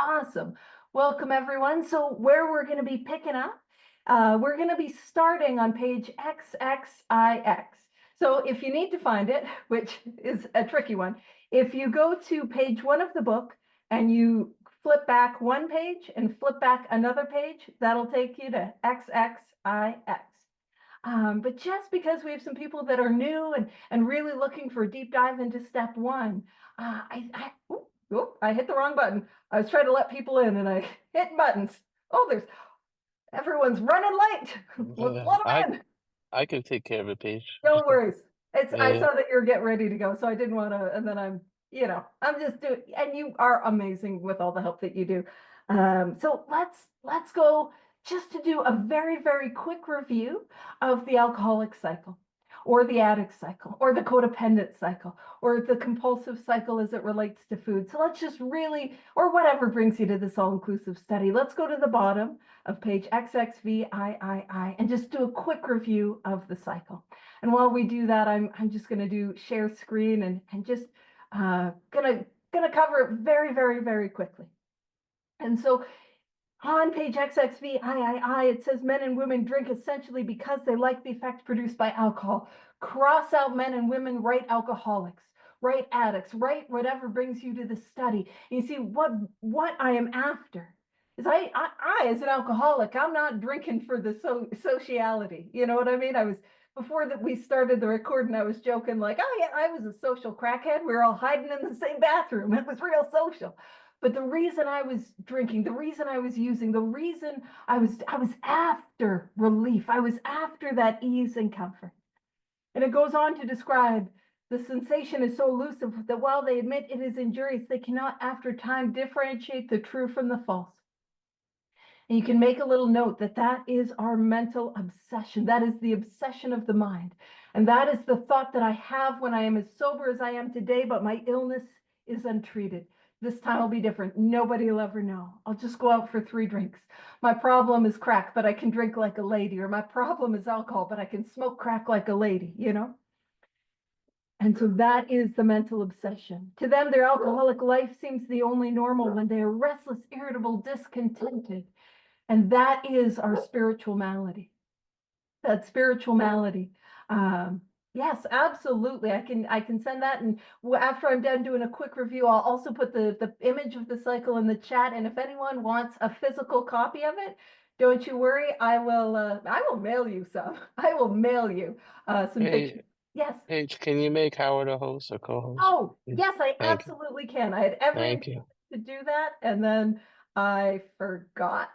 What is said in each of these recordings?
Awesome. Welcome, everyone. So where we're going to be picking up, we're going to be starting on page XXIX. So if you need to find it, which is a tricky one, if you go to page 1 of the book and you flip back one page and flip back another page, that'll take you to XXIX. But just because we have some people that are new and really looking for a deep dive into step 1, I hit the wrong button. I was trying to let people in and I hit buttons. Oh, everyone's running late. Let's let I them in. I can take care of it, Paige. No worries. Yeah, I yeah. saw that you're getting ready to go, so I didn't want to, and then I'm just doing, and you are amazing with all the help that you do. So let's go just to do a very, very quick review of the alcoholic cycle, or the addict cycle, or the codependent cycle, or the compulsive cycle as it relates to food. So let's just really, or whatever brings you to this all-inclusive study. Let's go to the bottom of page XXVIII and just do a quick review of the cycle. And while we do that, I'm just going to do share screen and just gonna cover it very, very, very quickly. And so on page XXVIII, it says men and women drink essentially because they like the effect produced by alcohol. Cross out men and women, write alcoholics, write addicts, write whatever brings you to the study. And you see what I am after is I as an alcoholic, I'm not drinking for the sociality. You know what I mean? Before that we started the recording, I was joking like, oh yeah, I was a social crackhead. We were all hiding in the same bathroom. It was real social. But the reason I was drinking, the reason I was using, the reason I was after relief. I was after that ease and comfort. And it goes on to describe the sensation is so elusive that while they admit it is injurious, they cannot after time differentiate the true from the false. And you can make a little note that that is our mental obsession. That is the obsession of the mind. And that is the thought that I have when I am as sober as I am today, but my illness is untreated. This time will be different. Nobody will ever know. I'll just go out for 3 drinks. My problem is crack, but I can drink like a lady. Or my problem is alcohol, but I can smoke crack like a lady, you know? And so that is the mental obsession. To them, their alcoholic life seems the only normal when they are restless, irritable, discontented. And that is our spiritual malady. That spiritual malady. Yes, absolutely. I can send that, and after I'm done doing a quick review, I'll also put the image of the cycle in the chat. And if anyone wants a physical copy of it, don't you worry. I will mail you some. I will mail you some Hey, pictures. Yes. Paige, can you make Howard a host or co-host? Oh, yes, I Thank you. absolutely can. I had every Thank intention you. to do that, and then I forgot.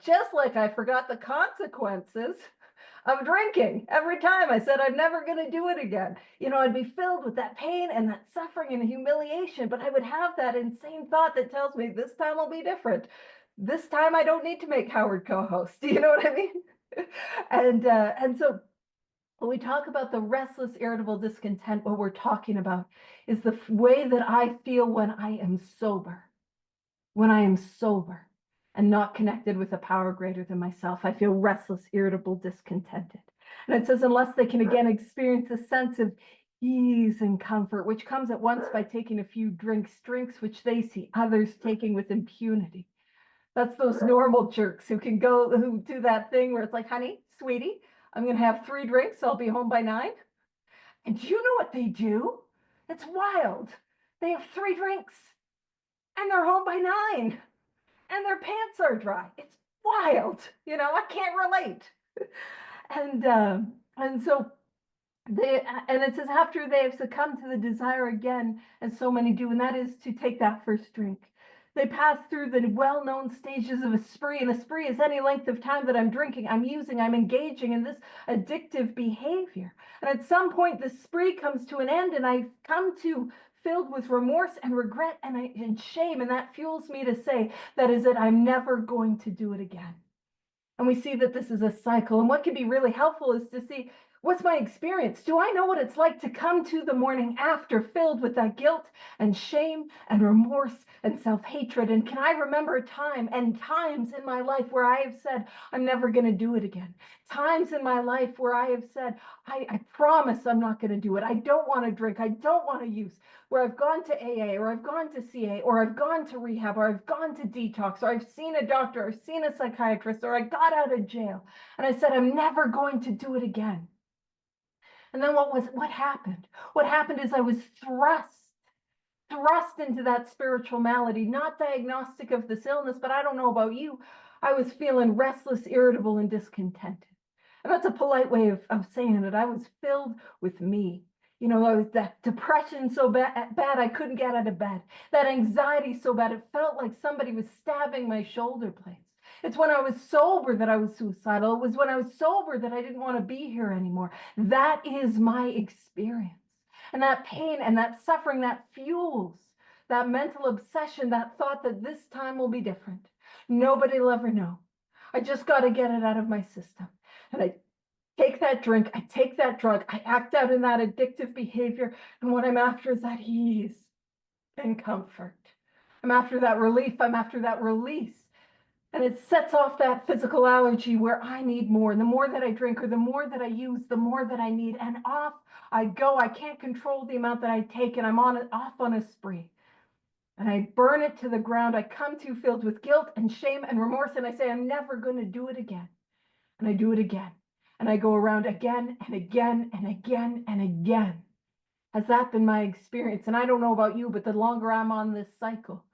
Just like I forgot the consequences of drinking. Every time I said I'm never going to do it again. I'd be filled with that pain and that suffering and humiliation, but I would have that insane thought that tells me this time will be different. This time I don't need to make Howard co-host. Do you know what I mean? And so when we talk about the restless, irritable discontent, what we're talking about is the way that I feel when I am sober. When I am sober and not connected with a power greater than myself, I feel restless, irritable, discontented. And it says, unless they can again experience a sense of ease and comfort, which comes at once by taking a few drinks which they see others taking with impunity. That's those normal jerks who do that thing where it's like, honey, sweetie, I'm going to have 3 drinks. I'll be home by 9. And do you know what they do? It's wild. They have 3 drinks and they're home by 9 and their pants are dry. It's wild. I can't relate. And so it says after they have succumbed to the desire again, as so many do, and that is to take that first drink. They pass through the well-known stages of a spree, and a spree is any length of time that I'm drinking, I'm engaging in this addictive behavior. And at some point, the spree comes to an end, and I come to filled with remorse and regret and shame, and that fuels me to say, that is it, I'm never going to do it again. And we see that this is a cycle. And what can be really helpful is to see What's my experience? Do I know what it's like to come to the morning after filled with that guilt and shame and remorse and self-hatred? And can I remember a time and times in my life where I have said, I'm never going to do it again? Times in my life where I have said, I promise I'm not going to do it. I don't want to drink. I don't want to use. Where I've gone to AA or I've gone to CA or I've gone to rehab or I've gone to detox or I've seen a doctor or seen a psychiatrist or I got out of jail and I said, I'm never going to do it again. And then what happened? What happened is I was thrust into that spiritual malady, not diagnostic of this illness, but I don't know about you. I was feeling restless, irritable, and discontented. And that's a polite way of saying it. I was filled with me. I was that depression so bad I couldn't get out of bed. That anxiety so bad it felt like somebody was stabbing my shoulder blades. It's when I was sober that I was suicidal. It was when I was sober that I didn't want to be here anymore. That is my experience. And that pain and that suffering that fuels that mental obsession, that thought that this time will be different. Nobody will ever know. I just got to get it out of my system. And I take that drink, I take that drug, I act out in that addictive behavior. And what I'm after is that ease and comfort. I'm after that relief. I'm after that release. And it sets off that physical allergy where I need more. The more that I drink or the more that I use, the more that I need. And off I go. I can't control the amount that I take, and I'm off on a spree. And I burn it to the ground. I come to filled with guilt and shame and remorse, and I say, I'm never going to do it again. And I do it again. And I go around again and again and again and again. Has that been my experience? And I don't know about you, but the longer I'm on this cycle,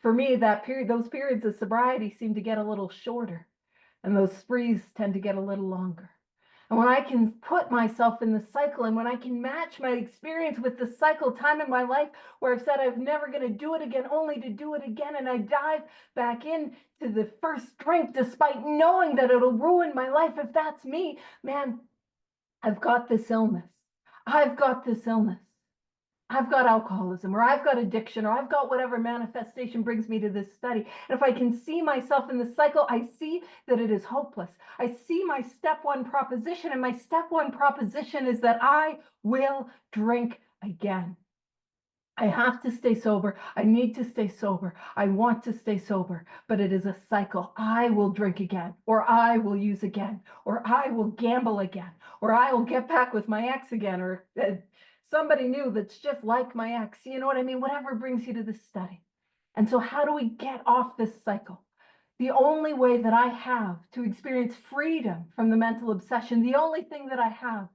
for me, those periods of sobriety seem to get a little shorter, and those sprees tend to get a little longer. And when I can put myself in the cycle, and when I can match my experience with the cycle time in my life where I've said I'm never going to do it again, only to do it again, and I dive back in to the first drink despite knowing that it'll ruin my life if that's me, man, I've got this illness. I've got this illness. I've got alcoholism, or I've got addiction, or I've got whatever manifestation brings me to this study. And if I can see myself in the cycle, I see that it is hopeless. I see my step one proposition, and my step one proposition is that I will drink again. I have to stay sober. I need to stay sober. I want to stay sober, but it is a cycle. I will drink again, or I will use again, or I will gamble again, or I will get back with my ex again, or somebody new that's just like my ex. You know what I mean? Whatever brings you to this study. And so how do we get off this cycle? The only way that I have to experience freedom from the mental obsession, the only thing that I have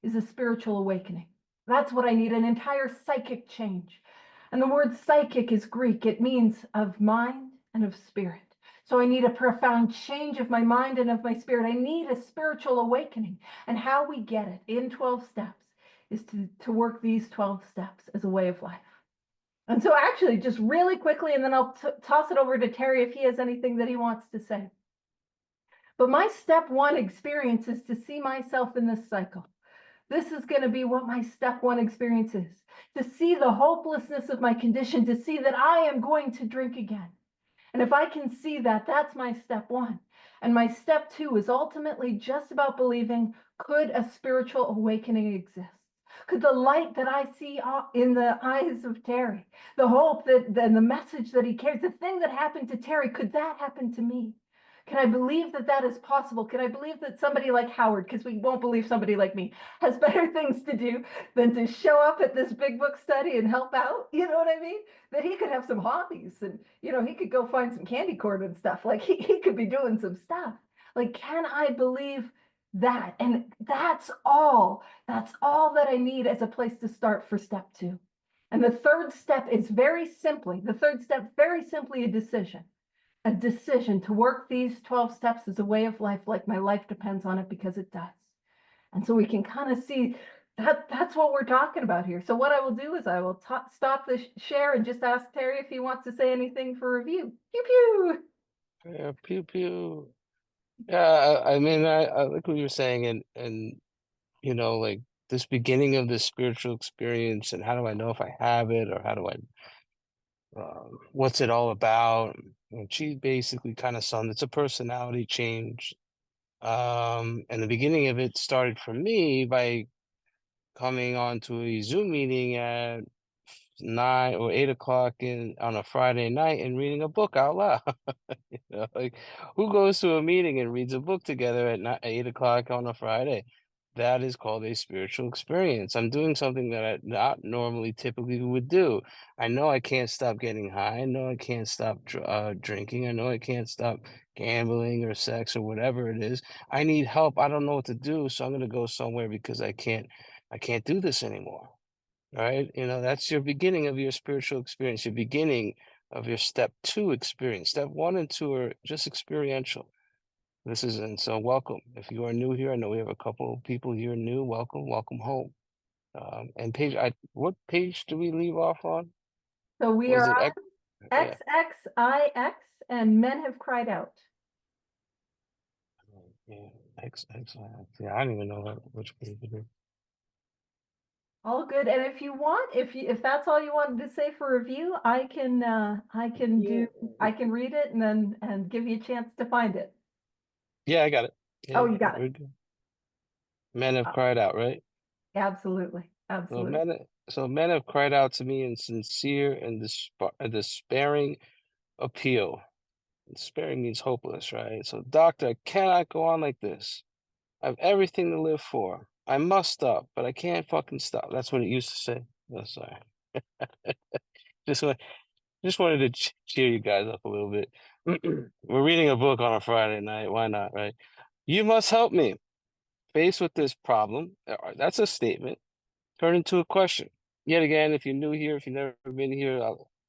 is a spiritual awakening. That's what I need, an entire psychic change. And the word psychic is Greek. It means of mind and of spirit. So I need a profound change of my mind and of my spirit. I need a spiritual awakening. And how we get it in 12 steps is to work these 12 steps as a way of life. And so actually, just really quickly, and then I'll toss it over to Terry if he has anything that he wants to say. But my step one experience is to see myself in this cycle. This is going to be what my step one experience is, to see the hopelessness of my condition, to see that I am going to drink again. And if I can see that, that's my step one. And my step two is ultimately just about believing, could a spiritual awakening exist? Could the light that I see in the eyes of Terry, the hope and the message that he carries, the thing that happened to Terry, could that happen to me? Can I believe that that is possible? Can I believe that somebody like Howard, because we won't believe somebody like me, has better things to do than to show up at this big book study and help out? You know what I mean? That he could have some hobbies and, he could go find some candy corn and stuff. Like he could be doing some stuff. Like, can I believe that? And that's all that I need as a place to start for step two. And the third step is very simply a decision. A decision to work these 12 steps as a way of life, like my life depends on it, because it does. And so we can kind of see that's what we're talking about here. So what I will do is I will stop the share and just ask Terry if he wants to say anything for review. Pew pew. Yeah, pew pew. Yeah, I mean, I like what you're saying, and like this beginning of this spiritual experience, and how do I know if I have it, or how do I, what's it all about? And she basically kind of summed it's a personality change. And the beginning of it started for me by coming on to a Zoom meeting at 9 or 8 o'clock on a Friday night and reading a book out loud. You know, like who goes to a meeting and reads a book together at 8 o'clock on a Friday? That is called a spiritual experience. I'm doing something that I not normally typically would do. I know I can't stop getting high. I know I can't stop drinking. I know I can't stop gambling or sex or whatever it is. I need help. I don't know what to do, so I'm going to go somewhere because I can't do this anymore. Right? You know, that's your beginning of your spiritual experience, your beginning of your step two experience. Step one and two are just experiential. This is, and so welcome. If you are new here, I know we have a couple of people here new. Welcome, welcome home. And Paige, what page do we leave off on? So we Was are it on X? Yeah. XXIX and men have cried out. Yeah, X. Yeah, I don't even know which page it is. All good. And if you want, if that's all you wanted to say for review, Yeah. I can read it and then and give you a chance to find it. Yeah, I got it. Oh, Yeah, you got it. we're good. Men have Uh, cried out, right? Absolutely. So Absolutely. men have cried out to me in sincere and despairing appeal. Despairing means hopeless, right? So, doctor, I cannot go on like this. I have everything to live for. I must stop, but I can't fucking stop. That's what it used to say. Oh, sorry. Just want, just wanted to cheer you guys up a little bit. We're reading a book on a Friday night. Why not, right? You must help me. Faced with this problem, that's a statement. Turn into a question. Yet again, if you're new here, if you've never been here,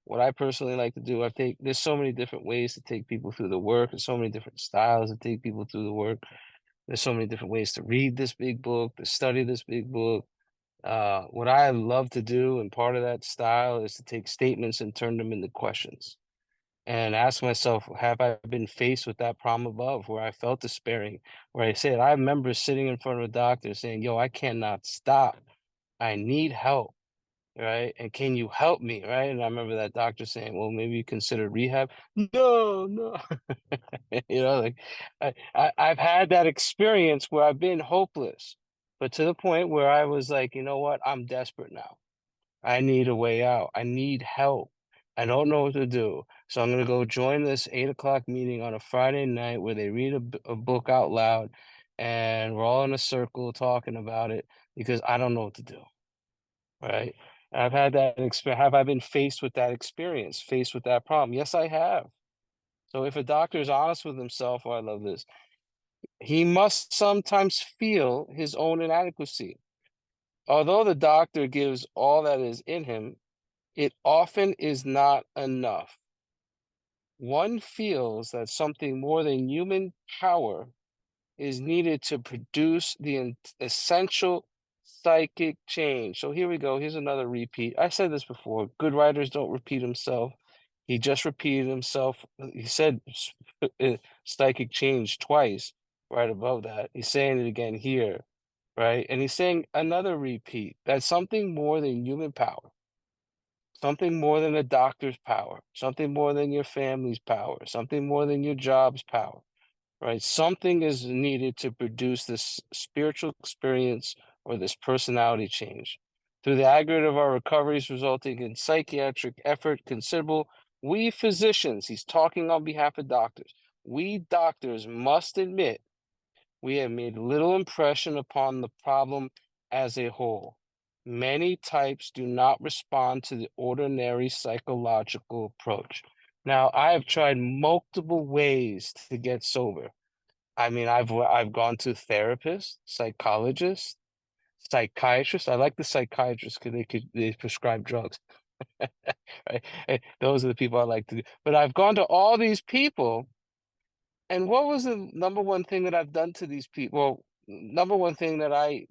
what I personally like to do, there's so many different ways to take people through the work, and so many different styles to take people through the work. There's so many different ways to read this big book, to study this big book. What I love to do, and part of that style, is to take statements and turn them into questions and ask myself, have I been faced with that problem above where I felt despairing, where I said, I remember sitting in front of a doctor saying, yo, I cannot stop. I need help, right? And can you help me, right? And I remember that doctor saying, well, maybe you consider rehab. No, no. Like I've had that experience where I've been hopeless, but to the point where I was like, you know what? I'm desperate now. I need a way out. I need help. I don't know what to do. So I'm going to go join this 8 o'clock meeting on a Friday night where they read a book out loud and we're all in a circle talking about it because I don't know what to do. Right. I've had that experience. Have I been faced with that experience, faced with that problem? Yes, I have. So if a doctor is honest with himself, oh, I love this, he must sometimes feel his own inadequacy. Although the doctor gives all that is in him, it often is not enough. One feels that something more than human power is needed to produce the essential psychic change. So here we go. Here's another repeat. I said this before. Good writers don't repeat himself. He just repeated himself. He said psychic change twice right above that. He's saying it again here, right? And he's saying another repeat. That's something more than human power, something more than a doctor's power, something more than your family's power, something more than your job's power, right? Something is needed to produce this spiritual experience or this personality change. Through the aggregate of our recoveries resulting in psychiatric effort considerable, we physicians, he's talking on behalf of doctors, we doctors must admit we have made little impression upon the problem as a whole. Many types do not respond to the ordinary psychological approach. Now, I have tried multiple ways to get sober. I mean, I've gone to therapists, psychologists, psychiatrists. I like the psychiatrists because they prescribe drugs, right? Those are the people I like to do. But I've gone to all these people, and what was the number one thing that I've done to these people? Well, number one thing that I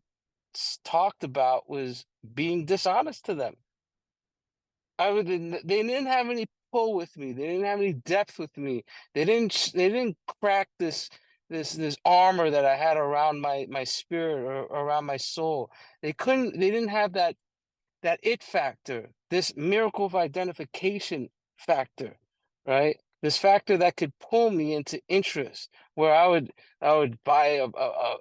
talked about was being dishonest to them. They didn't have any pull with me. They didn't have any depth with me. They didn't crack this armor that I had around my spirit or around my soul. They didn't have that it factor, this miracle of identification factor, right? This factor that could pull me into interest, where I would buy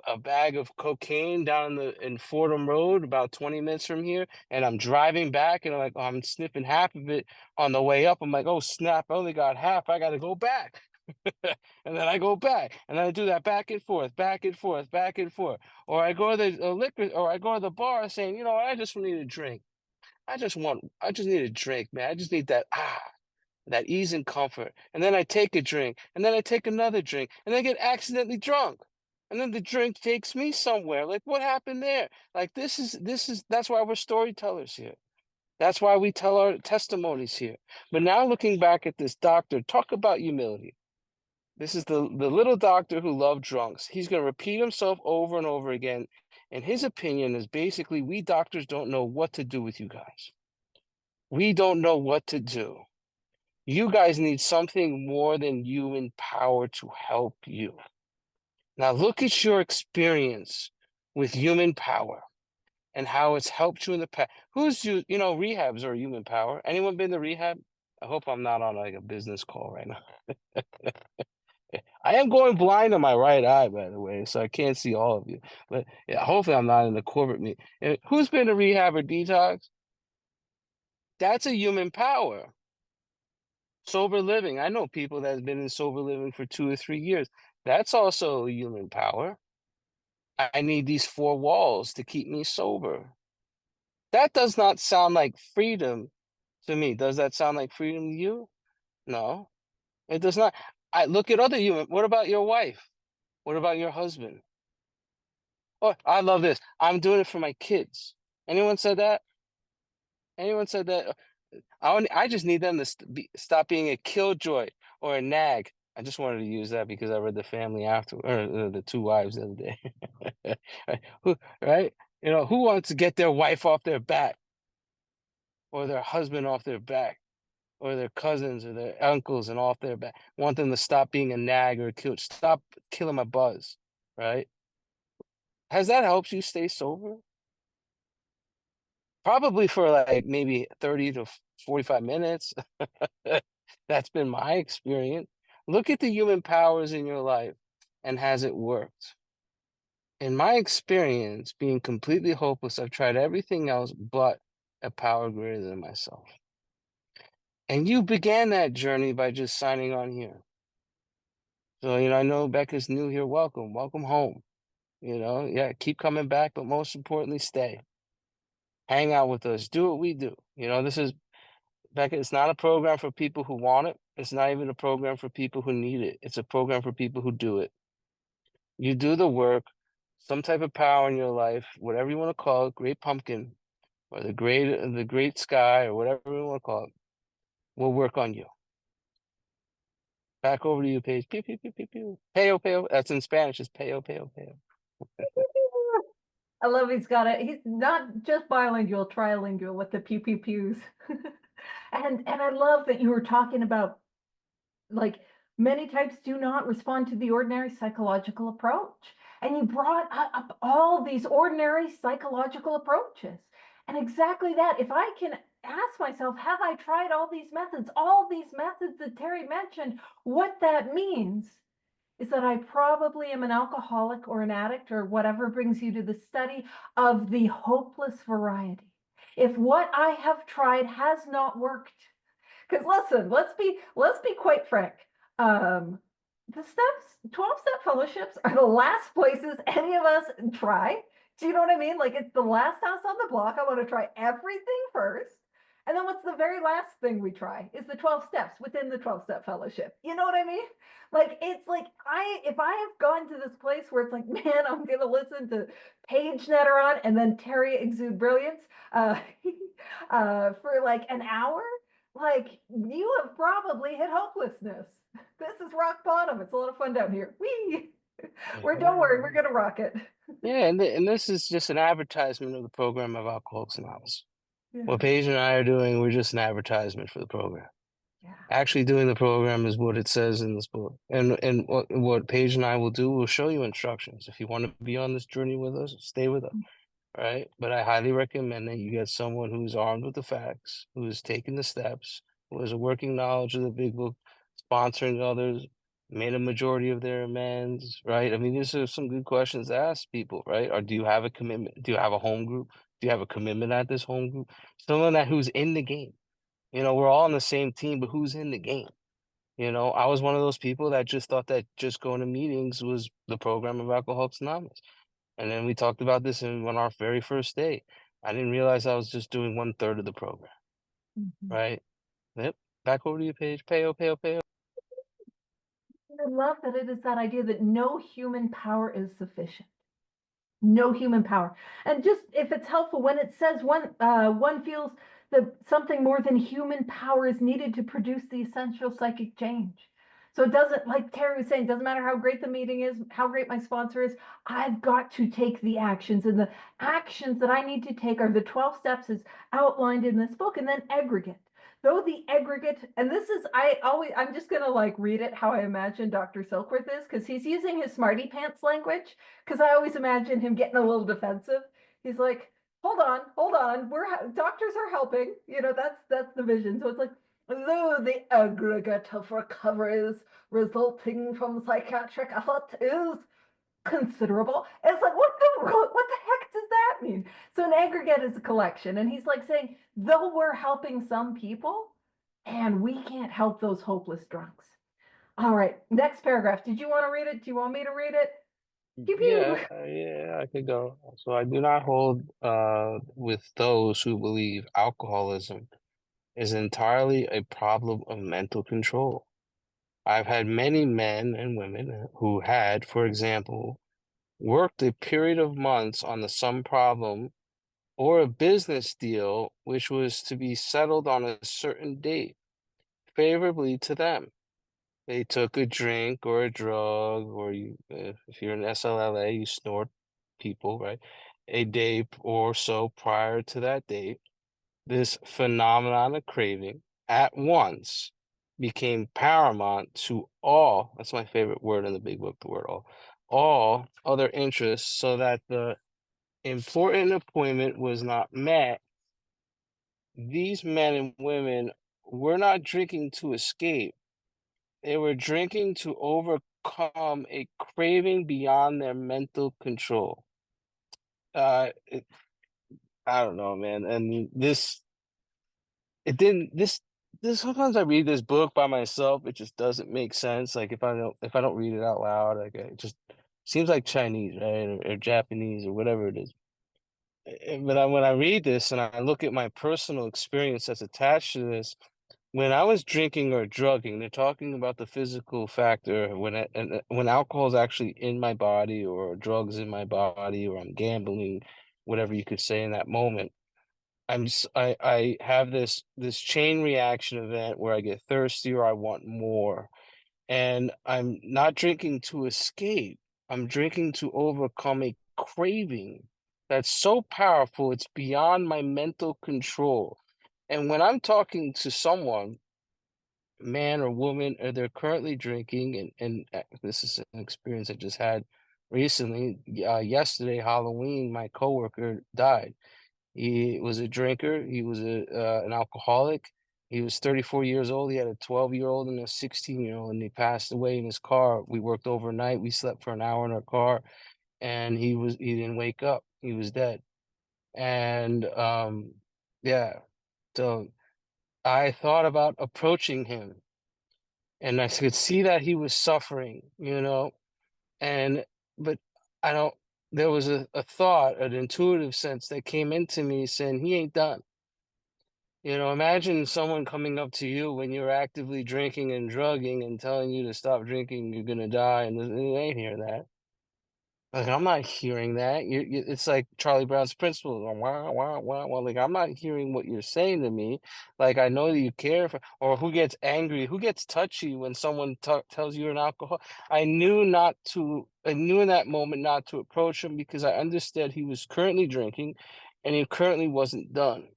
a bag of cocaine down in Fordham Road, about 20 minutes from here, and I'm driving back, and I'm sniffing half of it on the way up. I'm like, oh snap, I only got half. I got to go back. And then I go back, and I do that back and forth, back and forth, back and forth. Or I go to the liquor, or I go to the bar saying, you know, I just need a drink. I just need a drink, man. I just need that ease and comfort. And then I take a drink, and then I take another drink, and I get accidentally drunk. And then the drink takes me somewhere. Like, what happened there? Like, that's why we're storytellers here. That's why we tell our testimonies here. But now looking back at this doctor, talk about humility. This is the little doctor who loved drunks. He's going to repeat himself over and over again. And his opinion is basically, we doctors don't know what to do with you guys. We don't know what to do. You guys need something more than human power to help you. Now look at your experience with human power and how it's helped you in the past. Rehabs are human power. Anyone been to rehab? I hope I'm not on like a business call right now. I am going blind on my right eye, by the way, so I can't see all of you. But yeah, hopefully I'm not in the corporate meeting. Who's been to rehab or detox? That's a human power. Sober living. I know people that have been in sober living for 2 or 3 years. That's also a human power. I need these four walls to keep me sober. That does not sound like freedom to me. Does that sound like freedom to you? No, it does not. I look at other human. What about your wife? What about your husband? Oh, I love this. I'm doing it for my kids. Anyone said that? Anyone said that? I just need them to stop being a killjoy or a nag. I just wanted to use that because I read The Family After, or the Two Wives the other day. Right? Right? Who wants to get their wife off their back or their husband off their back or their cousins or their uncles and off their back? Want them to stop being a nag or a kill, stop killing my buzz, right? Has that helped you stay sober? Probably for like maybe 30 to 45 minutes. That's been my experience. Look at the human powers in your life and has it worked? In my experience, being completely hopeless, I've tried everything else but a power greater than myself. And you began that journey by just signing on here. So, I know Becca's new here. Welcome. Welcome home. Yeah, keep coming back, but most importantly, stay. Hang out with us. Do what we do. This is Becca, it's not a program for people who want it. It's not even a program for people who need it. It's a program for people who do it. You do the work, some type of power in your life, whatever you want to call it, great pumpkin, or the great sky, or whatever you want to call it, will work on you. Back over to you, Paige. Pew, pew, pew, pew, pew. Peo, peo. That's in Spanish. It's peo, peo, peo. I love he's got it. He's not just bilingual, trilingual with the pew pew pews. And I love that you were talking about like many types do not respond to the ordinary psychological approach. And you brought up all these ordinary psychological approaches. And exactly that, if I can ask myself, have I tried all these methods that Terry mentioned, what that means is that I probably am an alcoholic or an addict or whatever brings you to the study of the hopeless variety. If what I have tried has not worked, because listen, let's be quite frank. The 12-step fellowships are the last places any of us try. Do you know what I mean? Like it's the last house on the block. I want to try everything first. And then what's the very last thing we try is the 12 steps within the 12-step fellowship. You know what I mean? Like it's like if I have gone to this place where it's like, man, I'm gonna listen to Paige Netteron and then Terry exude brilliance for like an hour, like you have probably hit hopelessness. This is rock bottom. It's a lot of fun down here. Wee. Don't worry, we're gonna rock it. Yeah, and this is just an advertisement of the program of Alcoholics Anonymous. Yeah, What Paige and I are doing, we're just an advertisement for the program. yeah. Actually doing the program is what it says in this book. And what Paige and I will do, we'll show you instructions. If you want to be on this journey with us, stay with us. All right. But I highly recommend that you get someone who's armed with the facts, who has taken the steps, who has a working knowledge of the big book, sponsoring others, made a majority of their amends, right? I mean, these are some good questions to ask people, right? Or do you have a commitment? Do you have a home group? Do you have a commitment at this home group? Someone that who's in the game. You know, we're all on the same team, but who's in the game? You know, I was one of those people that just thought that just going to meetings was the program of Alcoholics Anonymous. And then we talked about this on our very first day. I didn't realize I was just doing one third of the program, Mhm. right? Yep. Back over to you, Paige. Payo, payo, payo. I love that it is that idea that no human power is sufficient. No human power. And just if it's helpful, when it says one feels that something more than human power is needed to produce the essential psychic change. So it doesn't, like Terry was saying, it doesn't matter how great the meeting is, how great my sponsor is, I've got to take the actions. And the actions that I need to take are the 12 steps as outlined in this book, and then aggregate. Though the aggregate, and this is, I'm just gonna like read it how I imagine Dr. Silkworth is, because he's using his smarty pants language, because I always imagine him getting a little defensive. He's like, hold on, doctors are helping. You know, that's the vision. So it's like, though the aggregate of recoveries resulting from psychiatric effort is considerable. It's like, what the heck does that mean? So an aggregate is a collection, and he's like saying, though we're helping some people, and we can't help those hopeless drunks. All right, next paragraph. Did you want to read it? Do you want me to read it? Pew pew. Yeah, I could go. So I do not hold with those who believe alcoholism is entirely a problem of mental control. I've had many men and women who had, for example, worked a period of months on the sum problem or a business deal which was to be settled on a certain date favorably to them. They took a drink or a drug, or if you're in SLLA, you snort people, right? A day or so prior to that date, this phenomenon of craving at once became paramount to all, that's my favorite word in the big book, the word all other interests, so that the important appointment was not met. These men and women were not drinking to escape. They were drinking to overcome a craving beyond their mental control. Uh, it, I don't know, man. And it didn't, this, sometimes I read this book by myself, it just doesn't make sense. Like if I don't read it out loud, like it just seems like Chinese, right? Or Japanese or whatever it is. But when I read this and I look at my personal experience that's attached to this, when I was drinking or drugging, they're talking about the physical factor when alcohol is actually in my body or drugs in my body or I'm gambling, whatever you could say in that moment. I have this chain reaction event where I get thirsty or I want more. And I'm not drinking to escape. I'm drinking to overcome a craving that's so powerful, it's beyond my mental control. And when I'm talking to someone, man or woman, or they're currently drinking, and this is an experience I just had recently. Yesterday, Halloween, my coworker died. He was a drinker. He was an alcoholic. He was 34 years old. He had a 12-year-old and a 16-year-old, and he passed away in his car. We worked overnight. We slept for an hour in our car, and he didn't wake up. He was dead. And yeah, so I thought about approaching him, and I could see that he was suffering, you know, and but I don't. There was a thought, an intuitive sense that came into me saying he ain't done. You know, imagine someone coming up to you when you're actively drinking and drugging and telling you to stop drinking, you're gonna die, and they ain't hear that. Like, I'm not hearing that. It's like Charlie Brown's principle. Wah, wah, wah, wah. Like, I'm not hearing what you're saying to me. Like, I know that you care for, or who gets angry, who gets touchy when someone tells you you're an alcohol. I knew in that moment not to approach him because I understood he was currently drinking and he currently wasn't done.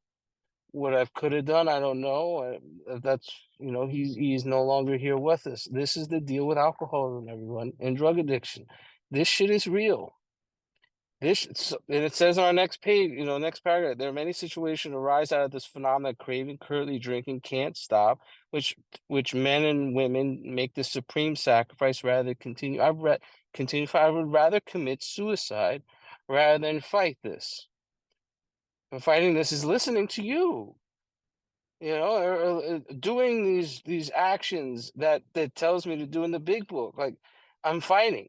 What I could have done, I don't know. That's, you know, he's no longer here with us. This is the deal with alcoholism, everyone, and drug addiction. This shit is real. And it says on our next page, next paragraph, there are many situations arise out of this phenomenon: craving, currently drinking, can't stop, which which men and women make the supreme sacrifice rather than continue. I would rather commit suicide rather than fight this. And fighting this is listening to you, or doing these actions that tells me to do in the big book. Like I'm fighting.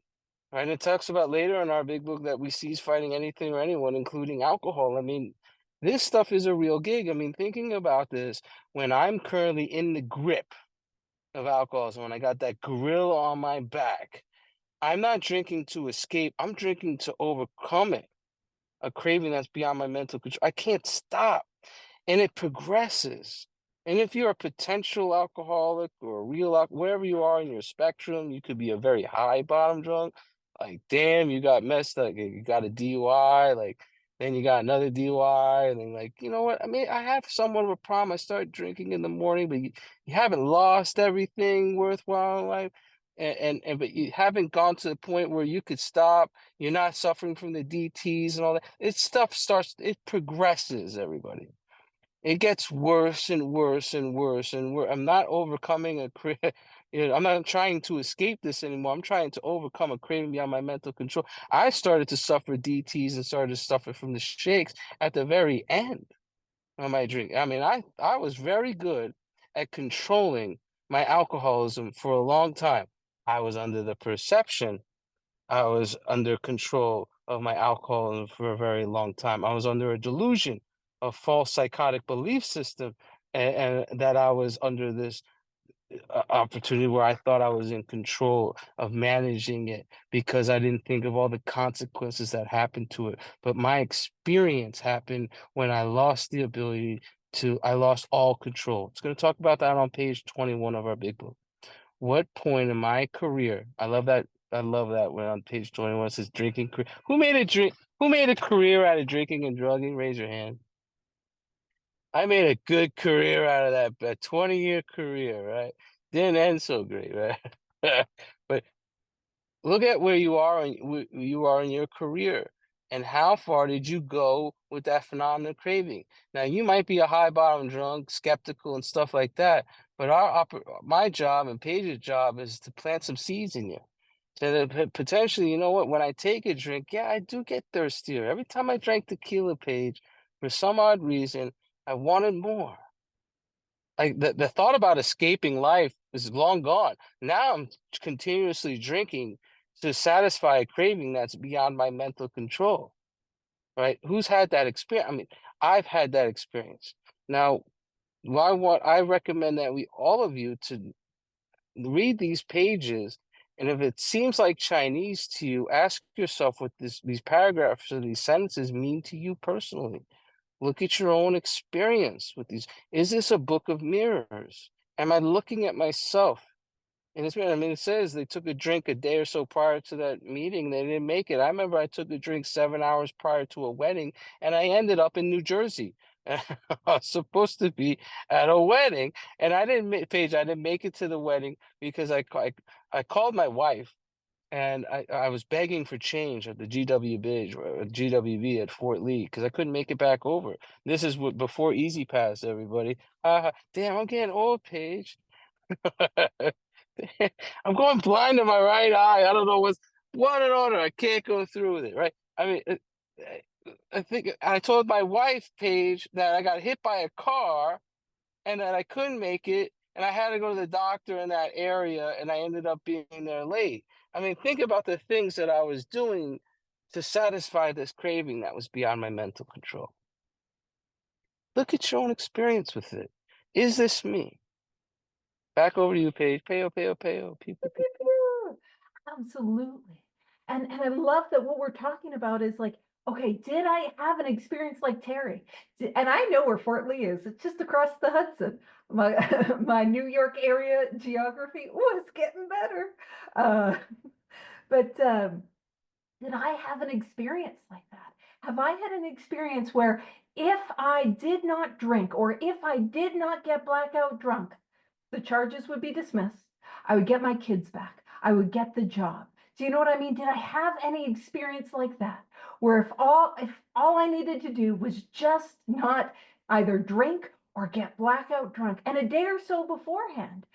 Right. And it talks about later in our big book that we cease fighting anything or anyone, including alcohol. I mean, this stuff is a real gig. I mean, thinking about this, when I'm currently in the grip of alcoholism, when I got that grill on my back, I'm not drinking to escape. I'm drinking to overcome it, a craving that's beyond my mental control. I can't stop, and it progresses. And if you're a potential alcoholic or a real wherever you are in your spectrum, you could be a very high bottom drunk. Like, damn, you got messed up. You got a DUI, like then you got another DUI, and then like, you know what? I mean, I have somewhat of a problem. I start drinking in the morning, but you haven't lost everything worthwhile in life. And but you haven't gone to the point where you could stop. You're not suffering from the DTs and all that. It progresses, everybody. It gets worse and worse and worse and worse. I'm not overcoming I'm not trying to escape this anymore. I'm trying to overcome a craving beyond my mental control. I started to suffer DTs and started to suffer from the shakes at the very end of my drink. I mean, I was very good at controlling my alcoholism for a long time. I was under the perception I was under control of my alcoholism for a very long time. I was under a delusion, a false psychotic belief system, and that I was under this opportunity where I thought I was in control of managing it because I didn't think of all the consequences that happened to it. But my experience happened when I lost all control. It's going to talk about that on page 21 of our big book. What point in my career? I love that when on page 21 it says drinking career. Who made a career out of drinking and drugging? Raise your hand. I made a good career out of that, a 20-year career, right? Didn't end so great, right? But look at where you are in your career, and how far did you go with that phenomenon craving? Now you might be a high bottom drunk, skeptical, and stuff like that, but my job and Paige's job is to plant some seeds in you. So that potentially, you know what? When I take a drink, yeah, I do get thirstier. Every time I drank tequila, Paige, for some odd reason, I wanted more. Like the thought about escaping life is long gone. Now I'm continuously drinking to satisfy a craving that's beyond my mental control, right? Who's had that experience? I mean, I've had that experience. Now, I recommend that all of you to read these pages, and if it seems like Chinese to you, ask yourself what these paragraphs or these sentences mean to you personally. Look at your own experience with these. Is this a book of mirrors? Am I looking at myself? And I mean, it says they took a drink a day or so prior to that meeting. They didn't make it. I remember I took a drink 7 hours prior to a wedding, and I ended up in New Jersey. I was supposed to be at a wedding, and Paige, I didn't make it to the wedding because I called my wife and I was begging for change at the GWB at Fort Lee because I couldn't make it back over. This is before Easy Pass, everybody. Damn, I'm getting old, Paige. I'm going blind in my right eye. I don't know what's what in order. I can't go through with it, right? I mean, I think I told my wife, Paige, that I got hit by a car and that I couldn't make it, and I had to go to the doctor in that area, and I ended up being there late. I mean, think about the things that I was doing to satisfy this craving that was beyond my mental control. Look at your own experience with it. Is this me? Back over to you, Paige. Payo, payo, payo. Pew, pew, Pew, pew. pew, pew. Absolutely. And I love that what we're talking about is like, okay, did I have an experience like Terry? And I know where Fort Lee is. It's just across the Hudson. My my New York area geography was getting better. Uh, but did I have an experience like that? Have I had an experience where if I did not drink or if I did not get blackout drunk, the charges would be dismissed. I would get my kids back. I would get the job. Do you know what I mean? Did I have any experience like that? Where if all I needed to do was just not either drink or get blackout drunk, and a day or so beforehand,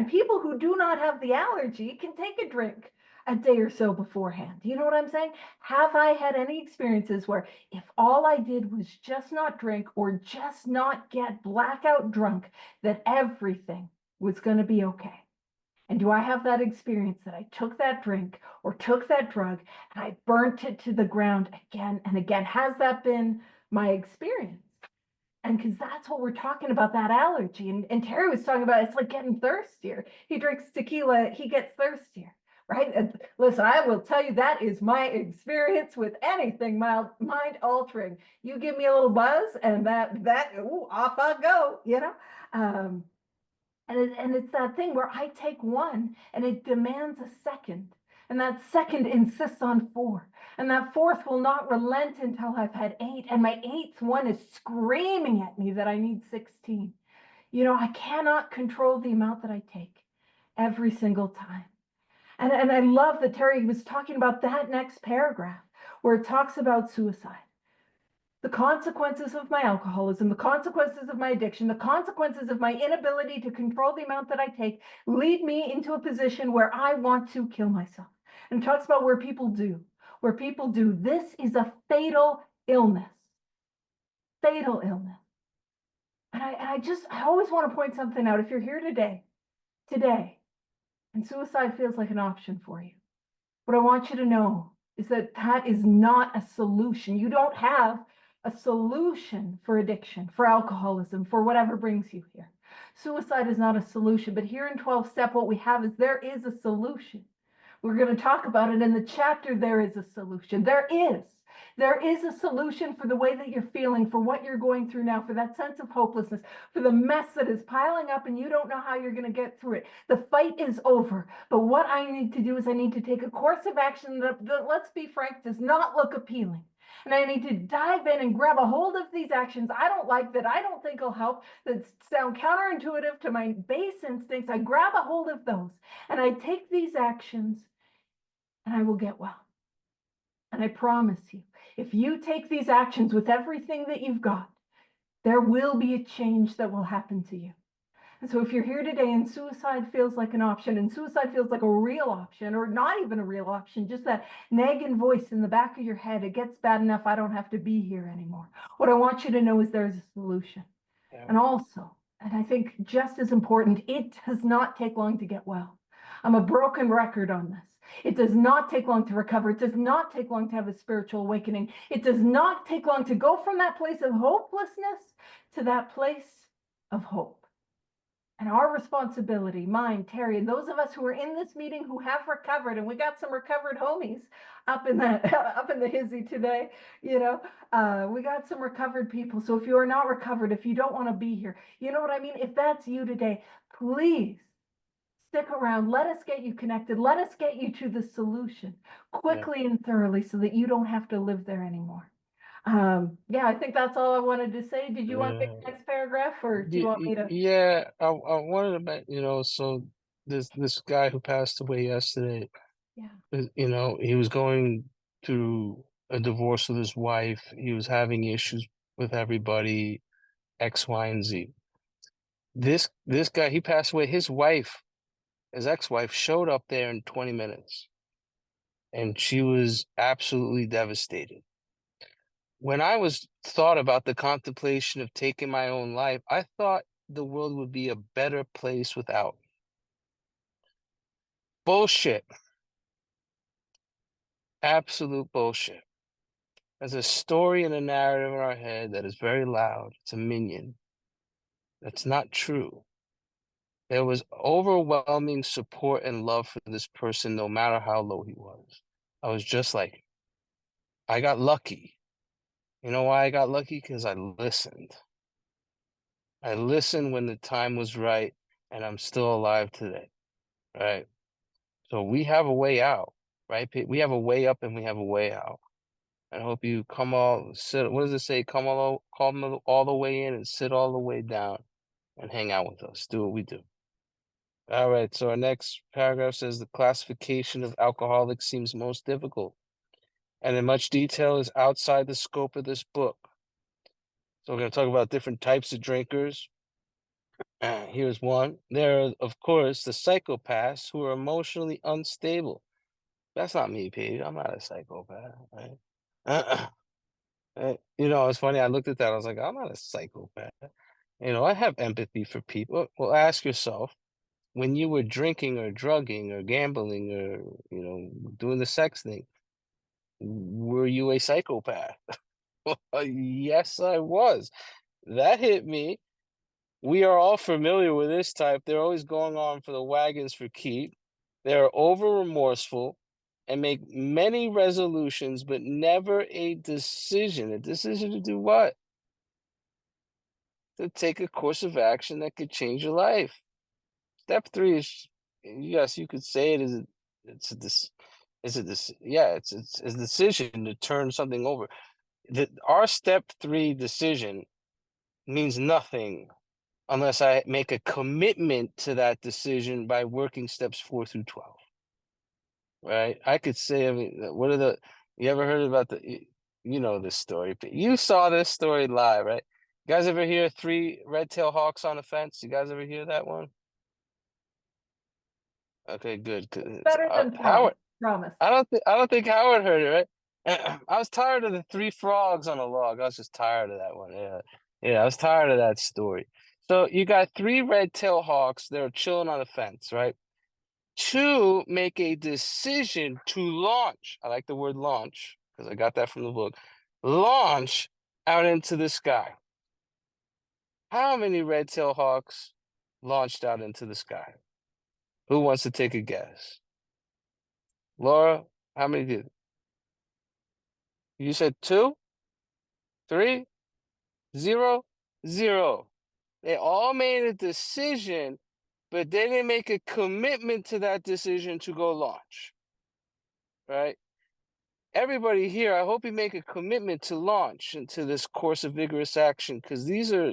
people who do not have the allergy can take a drink a day or so beforehand. Do you know what I'm saying? Have I had any experiences where if all I did was just not drink or just not get blackout drunk, that everything was going to be okay? And do I have that experience that I took that drink or took that drug and I burnt it to the ground again and again? Has that been my experience? And because that's what we're talking about, that allergy. And Terry was talking about it's like getting thirstier. He drinks tequila, he gets thirstier, right? And listen, I will tell you that is my experience with anything mild, mind altering. You give me a little buzz, and off I go, you know. And it's that thing where I take one and it demands a second. And that second insists on four. And that fourth will not relent until I've had eight. And my eighth one is screaming at me that I need 16. You know, I cannot control the amount that I take every single time. And I love that Terry was talking about that next paragraph where it talks about suicide. The consequences of my alcoholism, the consequences of my addiction, the consequences of my inability to control the amount that I take lead me into a position where I want to kill myself. And talks about where people do. This is a fatal illness. Fatal illness. And I always want to point something out. If you're here today, and suicide feels like an option for you, what I want you to know is that that is not a solution. You don't have a solution for addiction, for alcoholism, for whatever brings you here. Suicide is not a solution, but here in 12 step, what we have is there is a solution. We're going to talk about it in the chapter. There is a solution. There is a solution for the way that you're feeling, for what you're going through now, for that sense of hopelessness, for the mess that is piling up and you don't know how you're going to get through it. The fight is over. But what I need to do is I need to take a course of action that, let's be frank, does not look appealing. And I need to dive in and grab a hold of these actions I don't like, that I don't think will help, that sound counterintuitive to my base instincts. I grab a hold of those and I take these actions and I will get well. And I promise you, if you take these actions with everything that you've got, there will be a change that will happen to you. And so if you're here today and suicide feels like an option, and suicide feels like a real option, or not even a real option, just that nagging voice in the back of your head, it gets bad enough, I don't have to be here anymore. What I want you to know is there's a solution. Yeah. And also, and I think just as important, it does not take long to get well. I'm a broken record on this. It does not take long to recover. It does not take long to have a spiritual awakening. It does not take long to go from that place of hopelessness to that place of hope. And our responsibility, mine, Terry, and those of us who are in this meeting who have recovered, and we got some recovered homies up in the hizzy today, you know, we got some recovered people. So if you are not recovered, if you don't want to be here, you know what I mean? If that's you today, please stick around. Let us get you connected. Let us get you to the solution quickly and thoroughly so that you don't have to live there anymore. Yeah, I think that's all I wanted to say. Did you want to make the next paragraph, or do you want me to? Yeah, I wanted to so this guy who passed away yesterday, Yeah. he was going through a divorce with his wife. He was having issues with everybody, X, Y, and Z. This guy, he passed away. His ex-wife, showed up there in 20 minutes, and she was absolutely devastated. When I was thought about the contemplation of taking my own life, I thought the world would be a better place without me. Bullshit. Absolute bullshit. There's a story and a narrative in our head that is very loud. It's a minion. That's not true. There was overwhelming support and love for this person, no matter how low he was. I was just like, I got lucky. You know why I got lucky? Because I listened. I listened when the time was right, and I'm still alive today, right? So we have a way out, right? We have a way up and we have a way out. I hope you sit. What does it say? Come all the way in and sit all the way down and hang out with us. Do what we do. All right, so our next paragraph says the classification of alcoholics seems most difficult, and in much detail is outside the scope of this book. So we're going to talk about different types of drinkers. Here's one. There are, of course, the psychopaths who are emotionally unstable. That's not me, Paige. I'm not a psychopath, right? You know, it's funny. I looked at that. I was like, I'm not a psychopath. You know, I have empathy for people. Well, ask yourself, when you were drinking or drugging or gambling or, you know, doing the sex thing, were you a psychopath? Yes, I was. That hit me. We are all familiar with this type. They're always going on for the wagons for keep. They're over remorseful and make many resolutions, but never a decision. A decision to do what? To take a course of action that could change your life. Step three is, yes, you could say it is a, it's a this, it's a this, yeah, it's a decision to turn something over. Our step three decision means nothing unless I make a commitment to that decision by working steps 4 through 12, right? I could say, I mean, what are you ever heard about you know this story, but you saw this story live, right? You guys ever hear three red-tailed hawks on a fence? You guys ever hear that one? Okay, good. 'Cause Better than promise. Howard, Promise. I don't think Howard heard it, right? I was tired of the three frogs on a log. I was just tired of that one. Yeah. Yeah, I was tired of that story. So you got three red-tailed hawks. They're chilling on a fence, right? Two make a decision to launch. I like the word launch because I got that from the book. Launch out into the sky. How many red-tailed hawks launched out into the sky? Who wants to take a guess? Laura, how many did? You said two, three, zero, zero. They all made a decision, but they didn't make a commitment to that decision to go launch, right? Everybody here, I hope you make a commitment to launch into this course of vigorous action, because these are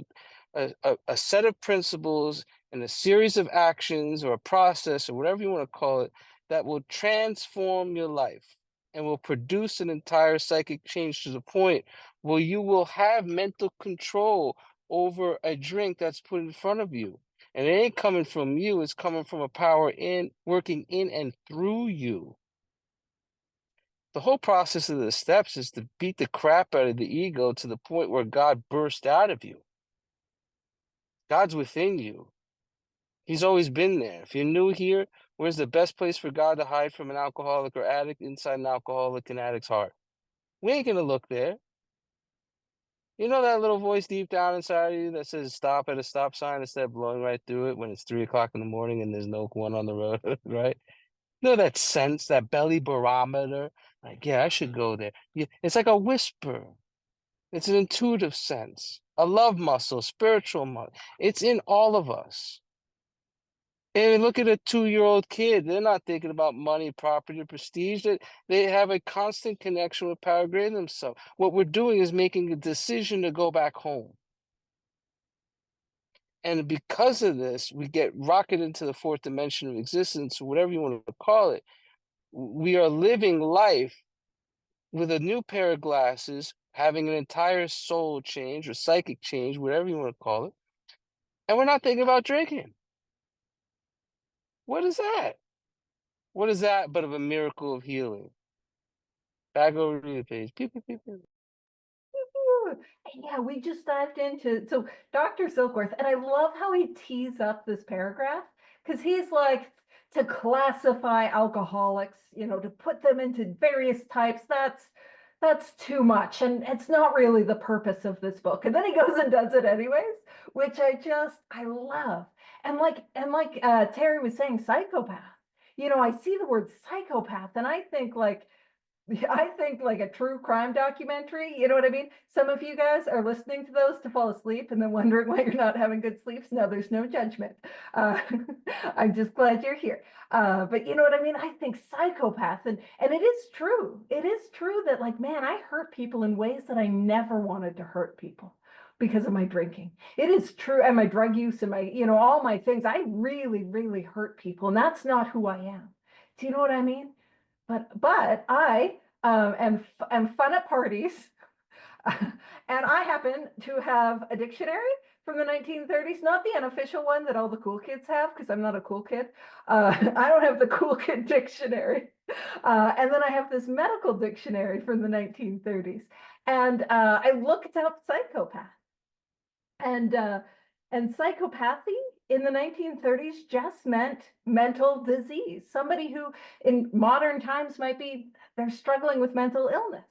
a set of principles and a series of actions or a process or whatever you want to call it that will transform your life and will produce an entire psychic change to the point where you will have mental control over a drink that's put in front of you. And it ain't coming from you, it's coming from a power in working in and through you. The whole process of the steps is to beat the crap out of the ego to the point where God bursts out of you. God's within you. He's always been there. If you're new here, where's the best place for God to hide from an alcoholic or addict? Inside an alcoholic and addict's heart. We ain't gonna look there. You know that little voice deep down inside of you that says stop at a stop sign instead of blowing right through it when it's 3 o'clock in the morning and there's no one on the road, right? You know that sense, that belly barometer, like, yeah, I should go there. Yeah, it's like a whisper. It's an intuitive sense, a love muscle, spiritual muscle. It's in all of us. And look at a 2-year-old kid. They're not thinking about money, property, or prestige. They have a constant connection with power greater than themselves. What we're doing is making a decision to go back home. And because of this, we get rocketed into the fourth dimension of existence, or whatever you want to call it. We are living life with a new pair of glasses, having an entire soul change or psychic change, whatever you want to call it. And we're not thinking about drinking. What is that? What is that but of a miracle of healing? Back over to you, Paige. Pew, pew, pew, pew. Ooh, yeah, we just dived into so Dr. Silkworth, and I love how he tees up this paragraph because he's like to classify alcoholics, to put them into various types. That's too much, and it's not really the purpose of this book. And then he goes and does it anyways, which I love. And like Terry was saying, psychopath. I see the word psychopath, and I think like a true crime documentary, you know what I mean? Some of you guys are listening to those to fall asleep and then wondering why you're not having good sleeps. No, there's no judgment. Uh, I'm just glad you're here. But you know what I mean? I think psychopath, and it is true. It is true that like, man, I hurt people in ways that I never wanted to hurt people. because of my drinking. It is true. And my drug use and my, all my things. I really, really hurt people. And that's not who I am. Do you know what I mean? But I am fun at parties. And I happen to have a dictionary from the 1930s, not the unofficial one that all the cool kids have, because I'm not a cool kid. I don't have the cool kid dictionary. And then I have this medical dictionary from the 1930s. And I looked up psychopath. And psychopathy in the 1930s just meant mental disease. Somebody who in modern times might be, they're struggling with mental illness.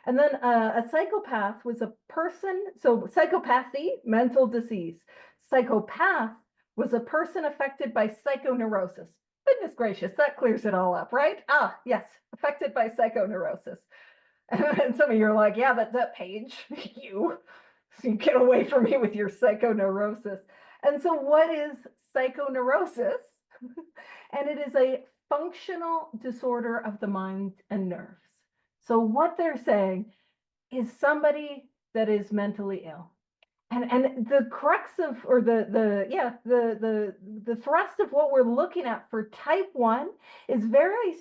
And then a psychopath was a person, so psychopathy, mental disease. Psychopath was a person affected by psychoneurosis. Goodness gracious, that clears it all up, right? Ah, yes, affected by psychoneurosis. And some of you are like, yeah, that Paige, you. So you get away from me with your psychoneurosis. And so, what is psychoneurosis? And it is a functional disorder of the mind and nerves. So, what they're saying is somebody that is mentally ill. And the crux of, or the thrust of what we're looking at for type 1 is very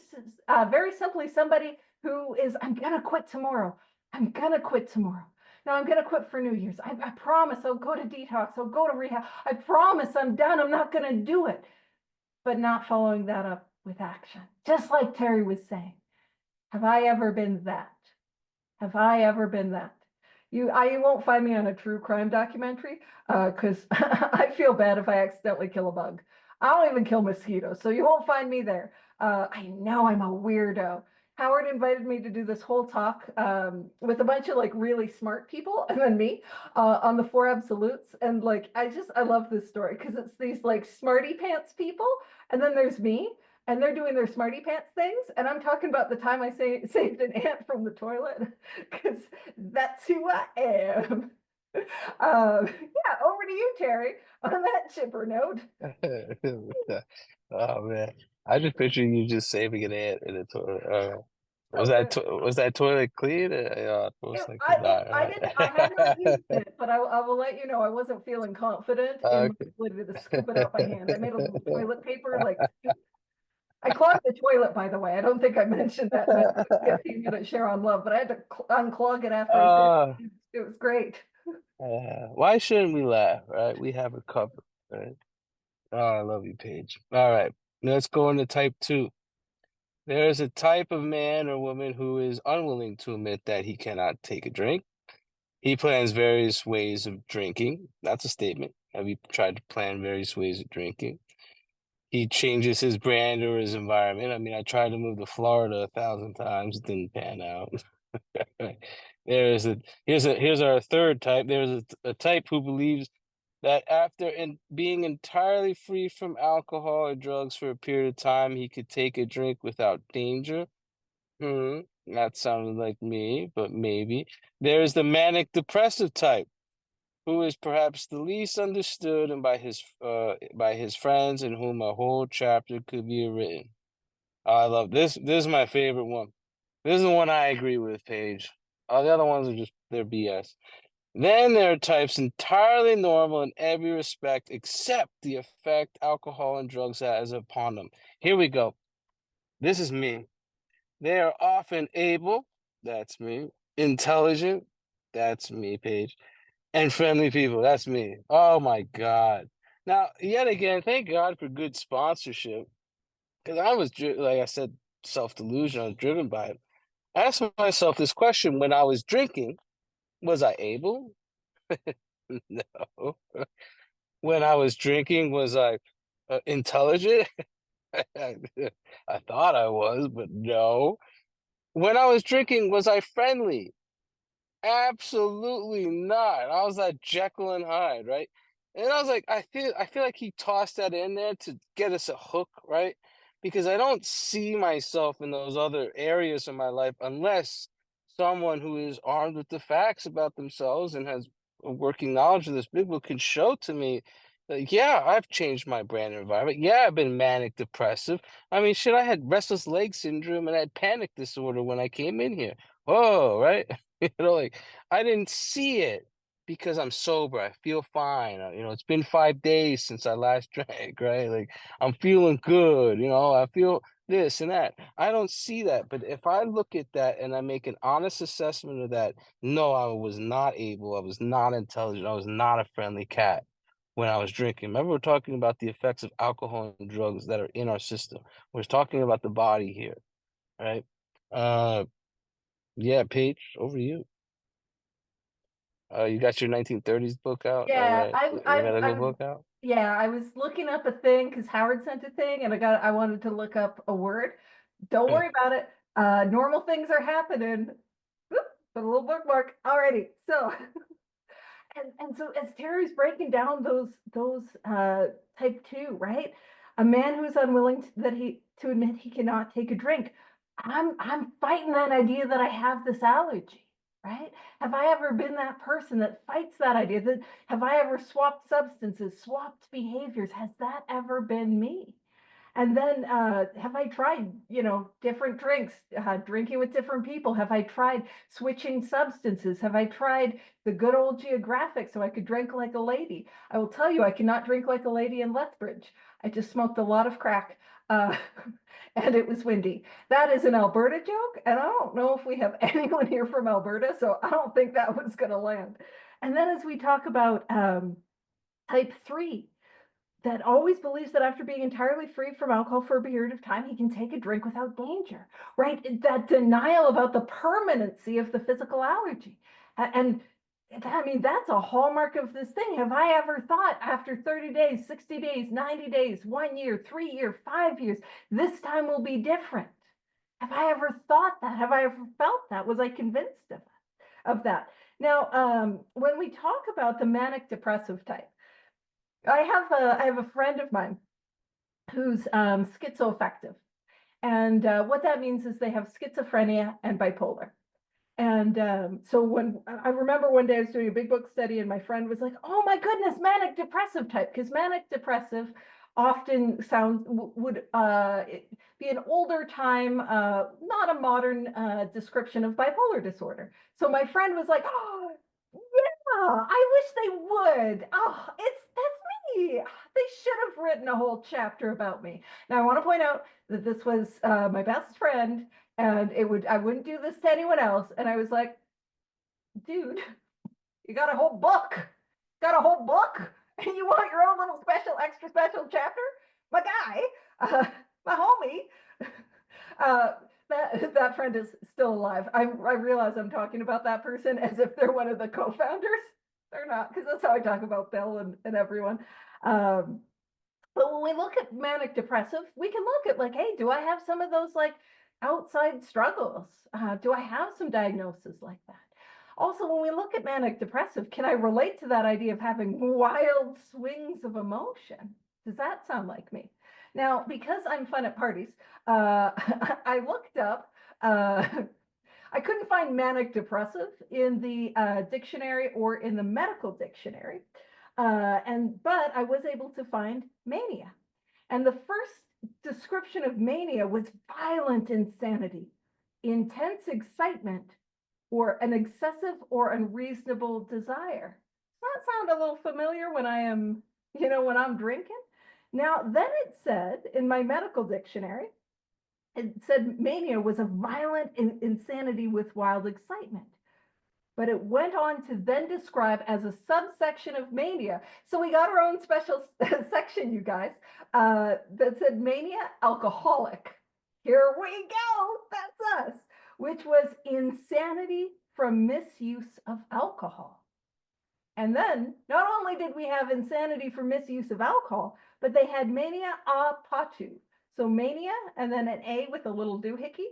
simply somebody who is, I'm gonna quit tomorrow. I'm gonna quit tomorrow. No, I'm gonna quit for New Year's. I promise I'll go to detox. I'll go to rehab. I promise I'm done. I'm not gonna do it. But not following that up with action. Just like Terry was saying. Have I ever been that? Have I ever been that? You won't find me on a true crime documentary because I feel bad if I accidentally kill a bug. I don't even kill mosquitoes, so you won't find me there. I know I'm a weirdo. Howard invited me to do this whole talk with a bunch of like really smart people and then me on the four absolutes. And like, I love this story because it's these like smarty pants people. And then there's me and they're doing their smarty pants things. And I'm talking about the time I saved an ant from the toilet because that's who I am. Yeah, over to you, Terry, on that chipper note. Oh man, I just picture you just saving an ant in a toilet. So good. Was that toilet clean? Yeah, most likely not, I right? didn't, I had not used it, but I will let you know, I wasn't feeling confident in my Okay. ability to scoop it out by hand. I made a little toilet paper, like, I clogged the toilet, by the way. I don't think I mentioned that in my 15-minute share on love, but I had to unclog it after I said Uh, it was great. why shouldn't we laugh, right? We have a cover, right? Oh, I love you, Paige. All right, let's go into type 2. There is a type of man or woman who is unwilling to admit that he cannot take a drink. He plans various ways of drinking. That's a statement. Have you tried to plan various ways of drinking? He changes his brand or his environment. I mean, I tried to move to Florida 1,000 times. It didn't pan out. Here's our third type. There's a type who believes that after being entirely free from alcohol or drugs for a period of time, he could take a drink without danger. That sounded like me, but maybe. There's the manic depressive type, who is perhaps the least understood and by his friends, in whom a whole chapter could be written. I love this. This is my favorite one. This is the one I agree with, Paige. All the other ones are just they're BS. Then there are types entirely normal in every respect except the effect alcohol and drugs has upon them. Here we go. This is me. They are often able, that's me, intelligent, that's me, Paige, and friendly people, that's me. Oh my God. Now, yet again, thank God for good sponsorship, because I was, like I said, self-delusion, I was driven by it. I asked myself this question when I was drinking, was I able? No. When I was drinking, was I intelligent? I thought I was, but no. When I was drinking, was I friendly? Absolutely not. I was like Jekyll and Hyde, right? And I was like, I feel like he tossed that in there to get us a hook, right? Because I don't see myself in those other areas of my life unless someone who is armed with the facts about themselves and has a working knowledge of this big book can show to me that, yeah, I've changed my brand environment. Yeah, I've been manic depressive. I mean, shit, I had restless leg syndrome and I had panic disorder when I came in here. Oh, right? Like I didn't see it. because I'm sober. I feel fine. It's been 5 days since I last drank, right? Like I'm feeling good. I feel this and that. I don't see that. But if I look at that and I make an honest assessment of that, no, I was not able. I was not intelligent. I was not a friendly cat when I was drinking. Remember, we're talking about the effects of alcohol and drugs that are in our system. We're talking about the body here, right? Uh, yeah, Paige, over to you. You got your 1930s book out, all Yeah, right? Your medical book out? yeah, I was looking up a thing because Howard sent a thing and I wanted to look up a word. Don't worry about it. Normal things are happening. Whoop, put a little bookmark. Alrighty. So and so as Terry's breaking down those type two, right? A man who's unwilling to admit he cannot take a drink. I'm fighting that idea that I have this allergy, right? Have I ever been that person that fights that idea? That have I ever swapped substances, swapped behaviors? Has that ever been me? And then have I tried, different drinks, drinking with different people? Have I tried switching substances? Have I tried the good old geographic so I could drink like a lady? I will tell you, I cannot drink like a lady in Lethbridge. I just smoked a lot of crack. Uh, and it was windy. That is an Alberta joke, and I don't know if we have anyone here from Alberta, so I don't think that one's going to land. And then as we talk about type three, that always believes that after being entirely free from alcohol for a period of time, he can take a drink without danger, right? That denial about the permanency of the physical allergy. And I mean, that's a hallmark of this thing. Have I ever thought after 30 days, 60 days, 90 days, 1 year, 3 year, 5 years, this time will be different? Have I ever thought that? Have I ever felt that? Was I convinced of that? Now, when we talk about the manic depressive type, I have a friend of mine who's schizoaffective. And what that means is they have schizophrenia and bipolar. And so when I remember one day I was doing a big book study and my friend was like, "Oh my goodness, manic depressive type," because manic depressive often would be an older time, not a modern description of bipolar disorder. So my friend was like, "Oh, yeah, I wish they would. Oh, that's me. They should have written a whole chapter about me." Now I want to point out that this was my best friend, and I wouldn't do this to anyone else. And I was like, "Dude, you got a whole book, and you want your own little extra special chapter, my guy, my homie." Uh, that friend is still alive. I realize I'm talking about that person as if they're one of the co-founders. They're not, because that's how I talk about Bill and everyone. Um, but when we look at manic depressive, we can look at like, hey, do I have some of those like outside struggles? Do I have some diagnosis like that? Also, when we look at manic depressive, can I relate to that idea of having wild swings of emotion? Does that sound like me? Now, because I'm fun at parties, I looked up, I couldn't find manic depressive in the dictionary or in the medical dictionary. But I was able to find mania. And the first description of mania was violent insanity, intense excitement, or an excessive or unreasonable desire. Does that sound a little familiar when when I'm drinking? Now, then it said in my medical dictionary, it said mania was a violent insanity with wild excitement. But it went on to then describe as a subsection of mania. So we got our own special section, you guys, that said mania alcoholic. Here we go. That's us, which was insanity from misuse of alcohol. And then not only did we have insanity for misuse of alcohol, but they had mania a potu. So mania and then an A with a little doohickey.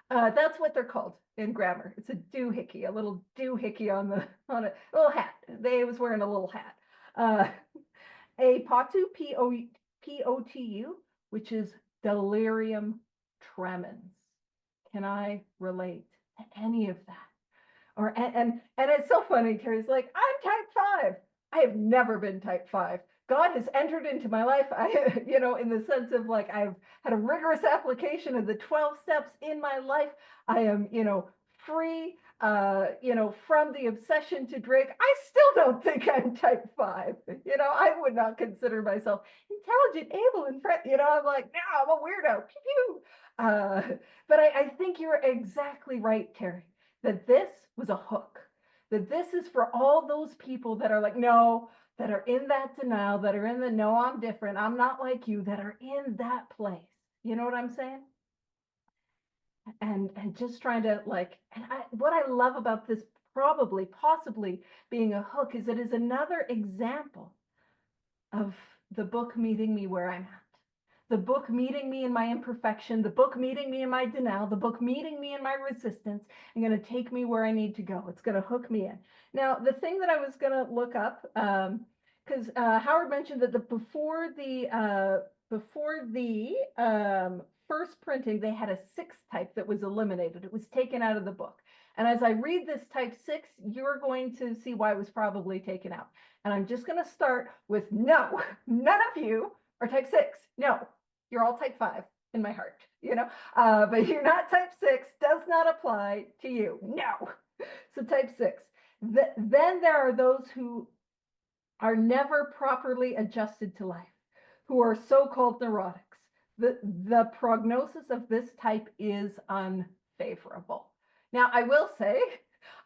That's what they're called in grammar. It's a doohickey, a little doohickey on a little hat. They was wearing a little hat. A potu, Potu, which is delirium tremens. Can I relate to any of that? And it's so funny. Terry's like, "I'm type 5. I have never been type 5. God has entered into my life. In the sense of like I've had a rigorous application of the 12 steps in my life. I am, free. from the obsession to drink, I still don't think I'm type 5. I would not consider myself intelligent, able, and friendly. I'm like, no, I'm a weirdo. Pew, pew. But I think you're exactly right, Terry, that this was a hook, that this is for all those people that are like, no, that are in that denial, that are in the no, I'm different, I'm not like you, that are in that place. You know what I'm saying? And just trying to what I love about this probably possibly being a hook is it is another example of the book meeting me where I'm at. The book meeting me in my imperfection, the book meeting me in my denial, the book meeting me in my resistance, and going to take me where I need to go. It's going to hook me in. Now, the thing that I was going to look up, because Howard mentioned that before the first printing, they had a 6 type that was eliminated. It was taken out of the book. And as I read this type 6, you're going to see why it was probably taken out. And I'm just going to start with no, none of you are type 6. No, you're all type 5 in my heart, but you're not type 6, does not apply to you. No. So type 6. Then there are those who are never properly adjusted to life, who are so-called neurotics. The prognosis of this type is unfavorable. Now, I will say,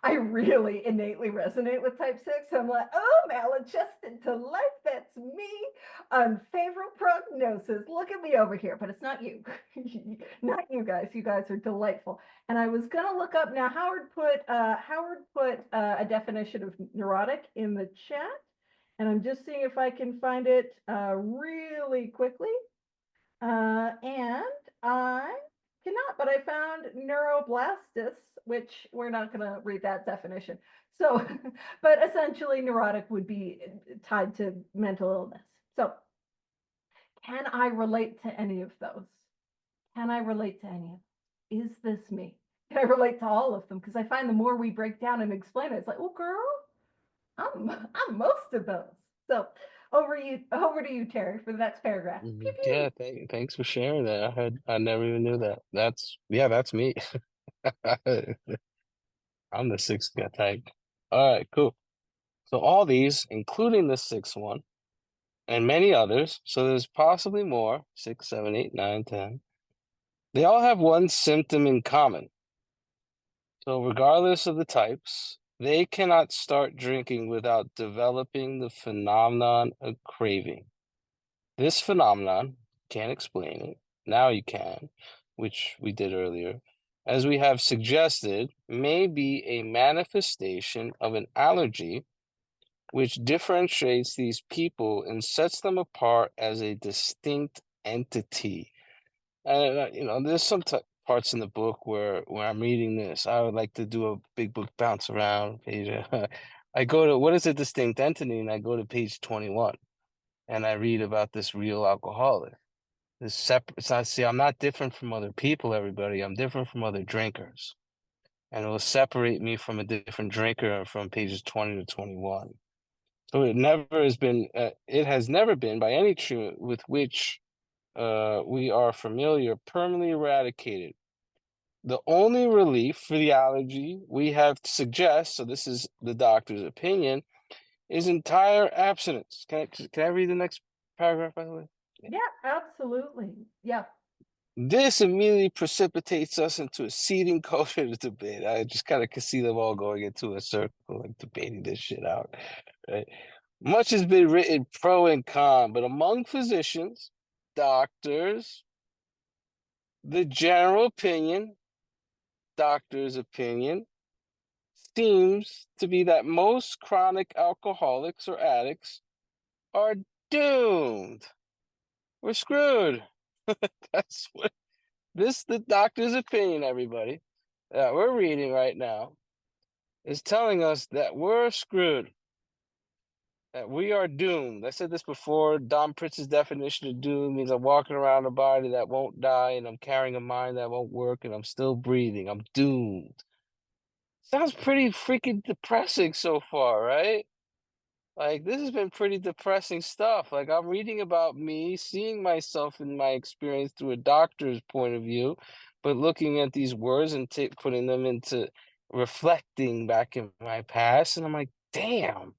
I really innately resonate with type 6. I'm like, oh, maladjusted to life, that's me. Unfavorable prognosis. Look at me over here, but it's not you. Not you guys. You guys are delightful. And I was going to look up now. Howard put a definition of neurotic in the chat, and I'm just seeing if I can find it really quickly. And I cannot, but I found neuroblastis, which we're not going to read that definition. So, but essentially, neurotic would be tied to mental illness. So, can I relate to any of those? Can I relate to any of them? Is this me? Can I relate to all of them? Because I find the more we break down and explain it, it's like, oh, girl, I'm most of those. So, over to you, Terry, for the next paragraph. Pew, pew. Yeah, thanks for sharing that. I never even knew that. That's me. I'm the 6th guy type. All right, cool. So all these, including the 6th one, and many others, so there's possibly more, 6, 7, 8, 9, 10. They all have one symptom in common. So regardless of the types, they cannot start drinking without developing the phenomenon of craving. This phenomenon, can't explain it, now you can, which we did earlier, as we have suggested, may be a manifestation of an allergy which differentiates these people and sets them apart as a distinct entity. And there's some parts in the book where I'm reading this, I would like to do a big book bounce around page. I go to what is a distinct entity, and I go to page 21, and I read about this real alcoholic. This separate. So I see, I'm not different from other people. Everybody, I'm different from other drinkers, and it will separate me from a different drinker from pages 20 to 21. So it never has been. It has never been by any true with which we are familiar, permanently eradicated. The only relief for the allergy we have to suggest, so this is the doctor's opinion, is entire abstinence. Can I read the next paragraph, by the way? Yeah, absolutely. Yeah. This immediately precipitates us into a seething culture debate. I just kind of can see them all going into a circle, like debating this shit out. Right? Much has been written pro and con, but among physicians, doctors, the general opinion, doctor's opinion, seems to be that most chronic alcoholics or addicts are doomed. We're screwed. That's what the doctor's opinion, everybody, that we're reading right now is telling us that we're screwed, that we are doomed. I said this before. Don Pritz's definition of doom means I'm walking around a body that won't die, and I'm carrying a mind that won't work, and I'm still breathing. I'm doomed. Sounds pretty freaking depressing so far, right? Like, this has been pretty depressing stuff. Like, I'm reading about me, seeing myself in my experience through a doctor's point of view, but looking at these words and putting them into reflecting back in my past, and I'm like, damn,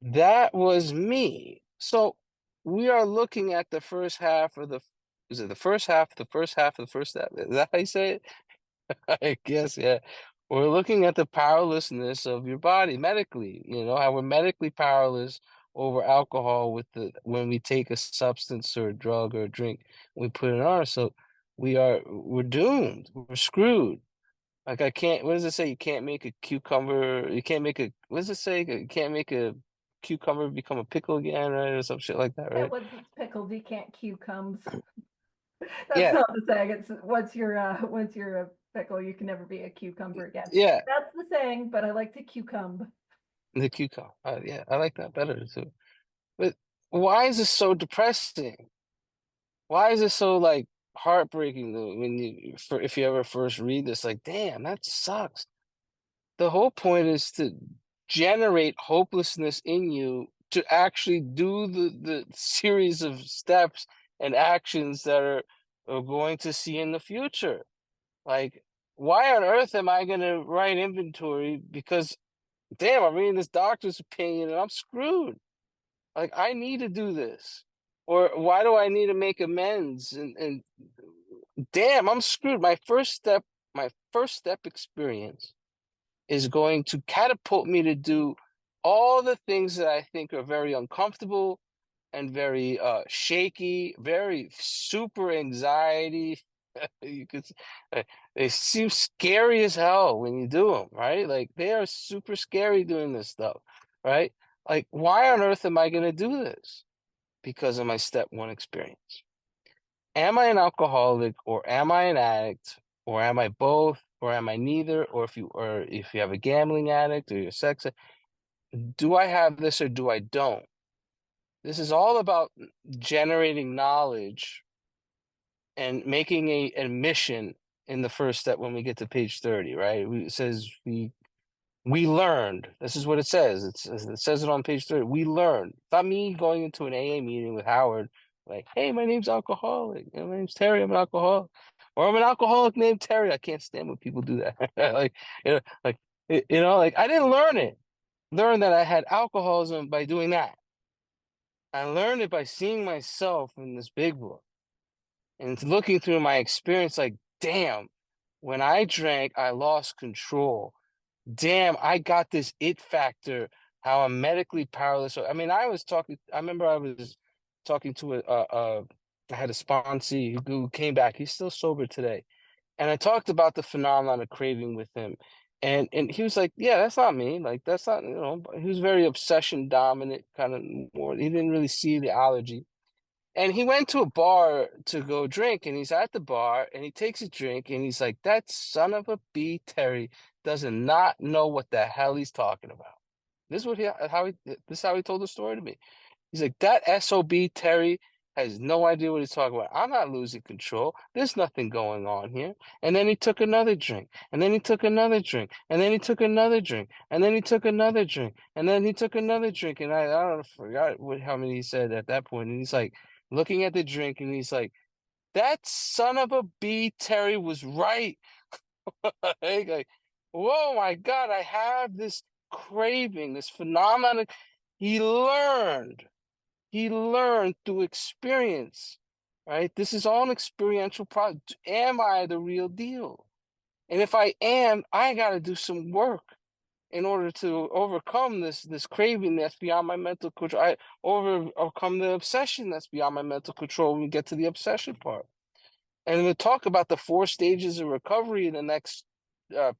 that was me. So we are looking at the first half of the, is it the first half, the first half of the first half? Is that how you say it? I guess, yeah. We're looking at the powerlessness of your body medically, how we're medically powerless over alcohol with when we take a substance or a drug or a drink, we put it on us. So we're doomed. We're screwed. Like I can't, what does it say? You can't make a cucumber, you can't make a, what does it say? You can't make a cucumber become a pickle again, right? Or some shit like that, Yeah, right? once it's pickled, you can't cucumbs. That's Yeah, not the saying. It's once you're a pickle, you can never be a cucumber again. yeah, That's the saying, but I like to cucumb. the cucumber. Yeah, I like that better too. But why is this so depressing? Why is it so like heartbreaking though, when if you ever first read this, like, damn, that sucks. The whole point is to generate hopelessness in you to actually do the series of steps and actions that are going to see in the future. Like, why on earth am I gonna write inventory? Because damn, I'm reading this doctor's opinion and I'm screwed. Like I need to do this. Or why do I need to make amends? And damn, I'm screwed. My first step experience is going to catapult me to do all the things that I think are very uncomfortable and very shaky, very super anxiety. You could they seem scary as hell when you do them, right? Like they are super scary doing this stuff, right? Like why on earth am I going to do this? Because of my step one experience. Am I an alcoholic or am I an addict or am I both or am I neither? Or if you have a gambling addict or you're a sex addict, do I have this or do I don't? This is all about generating knowledge and making a admission in the first step when we get to page 30, right? It says we learned. This is what it says. It says it on page 30. We learned. It's not me going into an AA meeting with Howard, like, hey, my name's alcoholic. My name's Terry. I'm an alcoholic. Or I'm an alcoholic named Terry. I can't stand when people do that. Like, like I didn't learn it. Learn that I had alcoholism by doing that. I learned it by seeing myself in this big book and looking through my experience like, damn, when I drank, I lost control. Damn, I got this it factor, how I'm medically powerless. So, I mean, I remember I was talking to I had a sponsee who came back. He's still sober today. And I talked about the phenomenon of craving with him. And he was like, yeah, that's not me. Like, that's not, he was very obsession dominant, kind of more. He didn't really see the allergy. And he went to a bar to go drink, and he's at the bar, and he takes a drink, and he's like, "That son of a B, Terry, does not know what the hell he's talking about." This is what this is how he told the story to me. He's like, "That SOB Terry has no idea what he's talking about. I'm not losing control. There's nothing going on here." And then he took another drink, and then he took another drink, and then he took another drink, and then he took another drink, and then he took another drink, and I don't know, forgot how many he said at that point. And he's like looking at the drink, and he's like, "That son of a B Terry was right." Like, whoa, my God, I have this craving, this phenomenon. He learned. He learned through experience, right? This is all an experiential product. Am I the real deal? And if I am, I got to do some work in order to overcome this craving that's beyond my mental control. I overcome the obsession that's beyond my mental control when we get to the obsession part. And we'll talk about the 4 stages of recovery in the next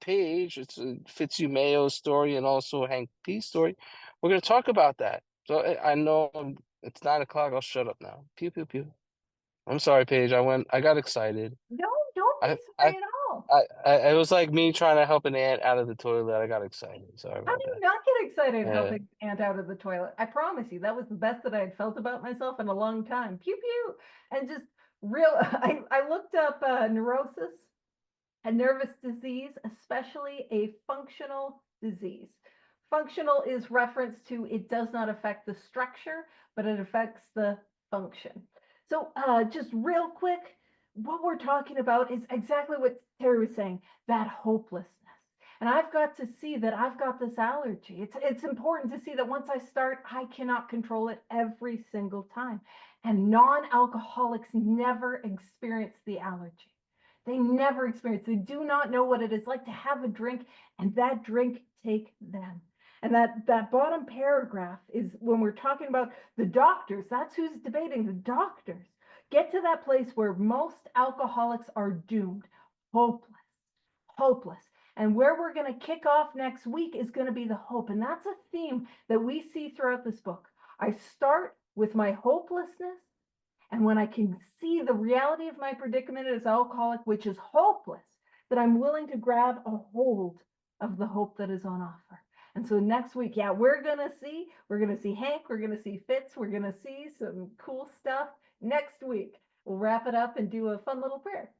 page. It's Fitzhugh Mayo's story and also Hank P's story. We're going to talk about that. So I know it's 9 o'clock. I'll shut up now. Pew pew pew. I'm sorry, Paige. I got excited. Don't be I I sorry at all. it was like me trying to help an ant out of the toilet. I got excited. Sorry How do about you that. not get excited Yeah. helping Aunt out of the toilet? I promise you, that was the best that I had felt about myself in a long time. Pew pew. And just real, I looked up neurosis, a nervous disease, especially a functional disease. Functional is reference to it does not affect the structure, but it affects the function. So, just real quick, what we're talking about is exactly what Terry was saying, that hopelessness. And I've got to see that I've got this allergy. It's important to see that once I start, I cannot control it every single time. And non-alcoholics never experience the allergy. They never experience, they do not know what it is like to have a drink and that drink take them. And that bottom paragraph is when we're talking about the doctors, that's who's debating, the doctors. Get to that place where most alcoholics are doomed, hopeless, hopeless. And where we're going to kick off next week is going to be the hope. And that's a theme that we see throughout this book. I start with my hopelessness. And when I can see the reality of my predicament as alcoholic, which is hopeless, that I'm willing to grab a hold of the hope that is on offer. And so next week, yeah, we're going to see Hank, we're going to see Fitz, we're going to see some cool stuff next week. We'll wrap it up and do a fun little prayer.